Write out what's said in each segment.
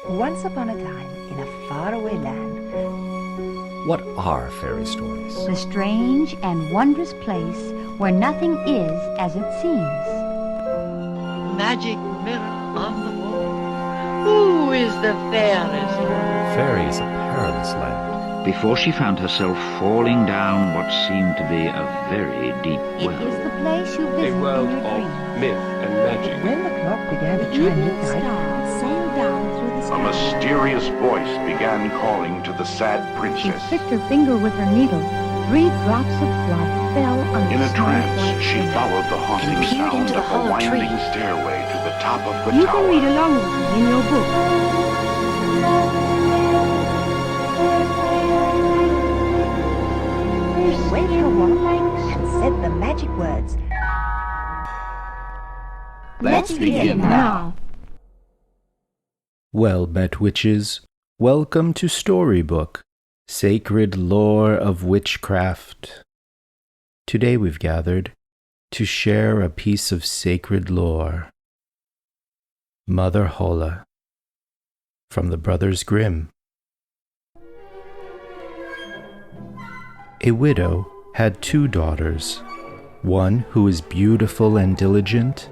Once upon a time, in a faraway land, What are fairy stories? The strange and wondrous place where nothing is as it seems. Magic mirror on the wall. Who is the fairest? Fairy is a perilous land. Before she found herself falling down what seemed to be a very deep It well. is the place you visit A world in your of dreams. myth and magic. when the clock began to chime Evening midnight, star sailed down through the A sky. mysterious voice began calling to the sad She princess. pricked her finger with her needle. 3 drops of blood fell on the In a small trance, white she finger. followed the haunting And peered sound into the of the hollow winding tree. stairway to the top of the You tower. can read along with me in your book. she waved her wand and said the magic words. Let's begin now. Well met witches, welcome to Storybook, Sacred Lore of Witchcraft. Today we've gathered to share a piece of sacred lore. Mother Holle, from the Brothers Grimm. A widow had 2 daughters, one who was beautiful and diligent,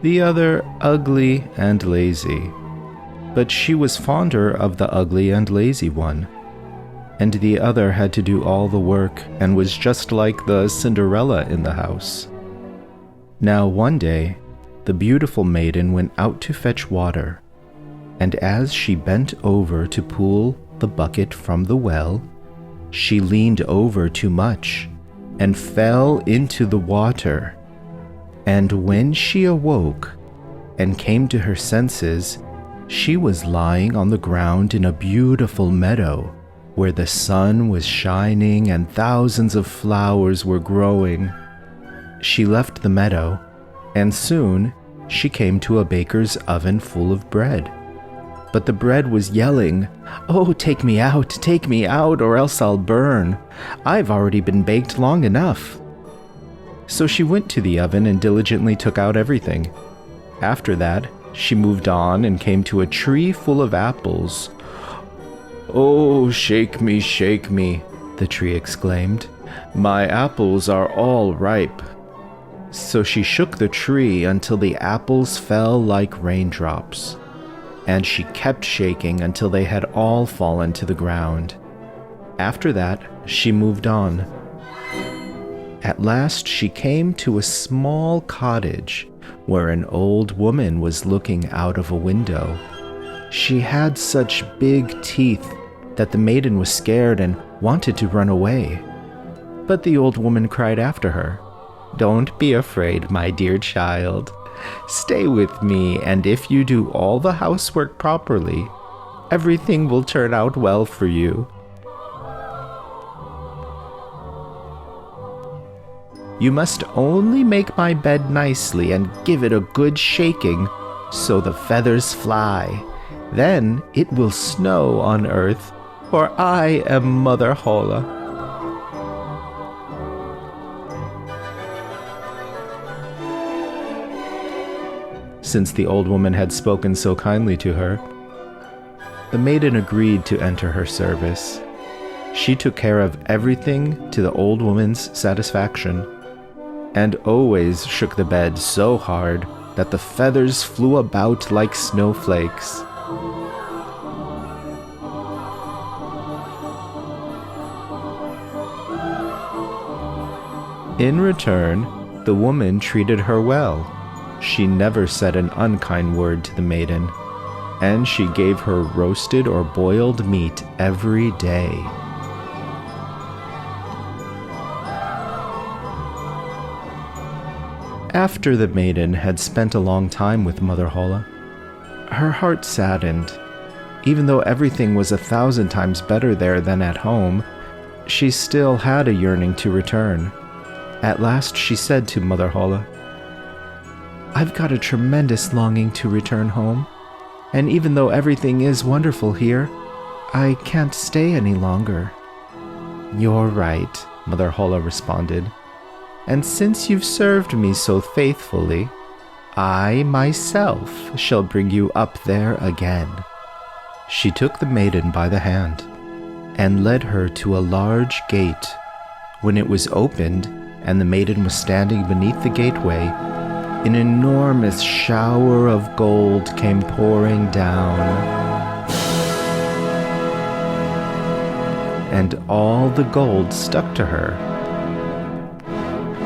the other ugly and lazy. But she was fonder of the ugly and lazy one, and the other had to do all the work and was just like the Cinderella in the house. Now one day, the beautiful maiden went out to fetch water, and as she bent over to pull the bucket from the well, she leaned over too much and fell into the water. And when she awoke and came to her senses, she was lying on the ground in a beautiful meadow where the sun was shining and thousands of flowers were growing. She left the meadow, and soon she came to a baker's oven full of bread. But the bread was yelling, "Oh, take me out, or else I'll burn. I've already been baked long enough." So she went to the oven and diligently took out everything. After that, she moved on and came to a tree full of apples. "Oh, shake me, the tree exclaimed. "My apples are all ripe." So she shook the tree until the apples fell like raindrops, and she kept shaking until they had all fallen to the ground. After that, she moved on. At last she came to a small cottage where an old woman was looking out of a window. She had such big teeth that the maiden was scared and wanted to run away. But the old woman cried after her, "Don't be afraid, my dear child. Stay with me, and if you do all the housework properly, everything will turn out well for you." "You must only make my bed nicely and give it a good shaking so the feathers fly. Then it will snow on earth, for I am Mother Holle." Since the old woman had spoken so kindly to her, the maiden agreed to enter her service. She took care of everything to the old woman's satisfaction, and always shook the bed so hard that the feathers flew about like snowflakes. In return, the woman treated her well. She never said an unkind word to the maiden, and she gave her roasted or boiled meat every day. After the maiden had spent a long time with Mother Holle, her heart saddened. Even though everything was 1,000 times better there than at home, she still had a yearning to return. At last she said to Mother Holle, "I've got a tremendous longing to return home, and even though everything is wonderful here, I can't stay any longer." "You're right," Mother Holle responded. "And since you've served me so faithfully, I myself shall bring you up there again." She took the maiden by the hand and led her to a large gate. When it was opened and the maiden was standing beneath the gateway, an enormous shower of gold came pouring down, and all the gold stuck to her,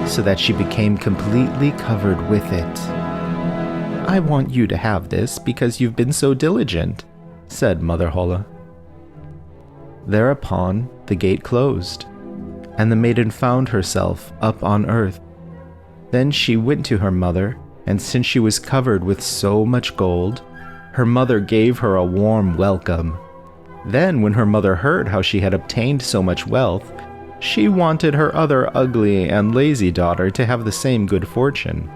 so that she became completely covered with it. "I want you to have this because you've been so diligent," said Mother Holle. Thereupon the gate closed, and the maiden found herself up on earth. Then she went to her mother, and since she was covered with so much gold, her mother gave her a warm welcome. Then, when her mother heard how she had obtained so much wealth, she wanted her other ugly and lazy daughter to have the same good fortune.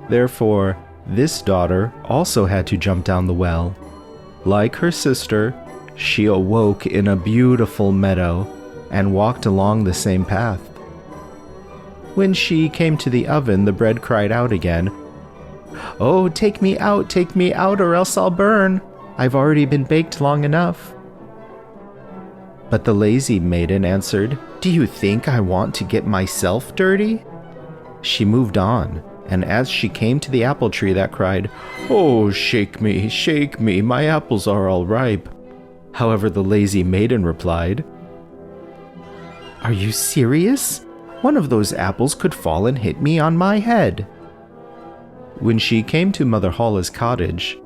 Therefore, this daughter also had to jump down the well. Like her sister, she awoke in a beautiful meadow and walked along the same path. When she came to the oven, the bread cried out again, "Oh, take me out, or else I'll burn. I've already been baked long enough." But the lazy maiden answered, "Do you think I want to get myself dirty?" She moved on, and as she came to the apple tree that cried, "Oh, shake me, my apples are all ripe." However, the lazy maiden replied, "Are you serious? One of those apples could fall and hit me on my head." When she came to Mother Holle's cottage,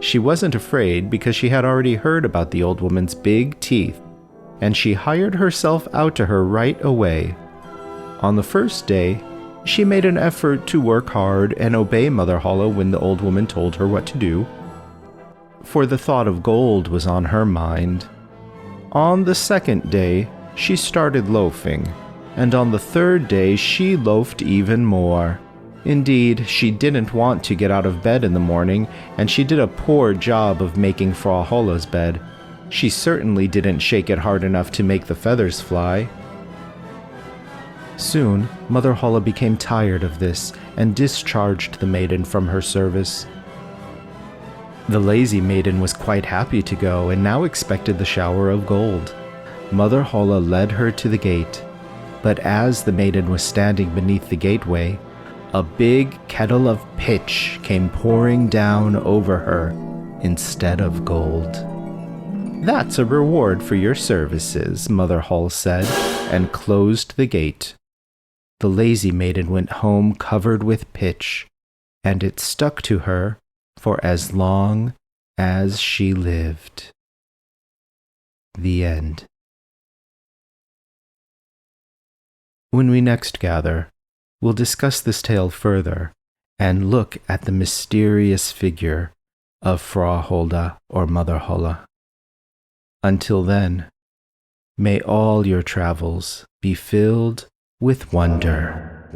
she wasn't afraid because she had already heard about the old woman's big teeth, and she hired herself out to her right away. On the first day, she made an effort to work hard and obey Mother Holle when the old woman told her what to do, for the thought of gold was on her mind. On the second day, she started loafing, and on the third day she loafed even more. Indeed, she didn't want to get out of bed in the morning, and she did a poor job of making Frau Hulda's bed. She certainly didn't shake it hard enough to make the feathers fly. Soon, Mother Holle became tired of this and discharged the maiden from her service. The lazy maiden was quite happy to go and now expected the shower of gold. Mother Holle led her to the gate, but as the maiden was standing beneath the gateway, a big kettle of pitch came pouring down over her instead of gold. "That's a reward for your services," Mother Holle said, and closed the gate. The lazy maiden went home covered with pitch, and it stuck to her for as long as she lived. The end. When we next gather, we'll discuss this tale further and look at the mysterious figure of Frau Hulda or Mother Holle. Until then, may all your travels be filled with wonder.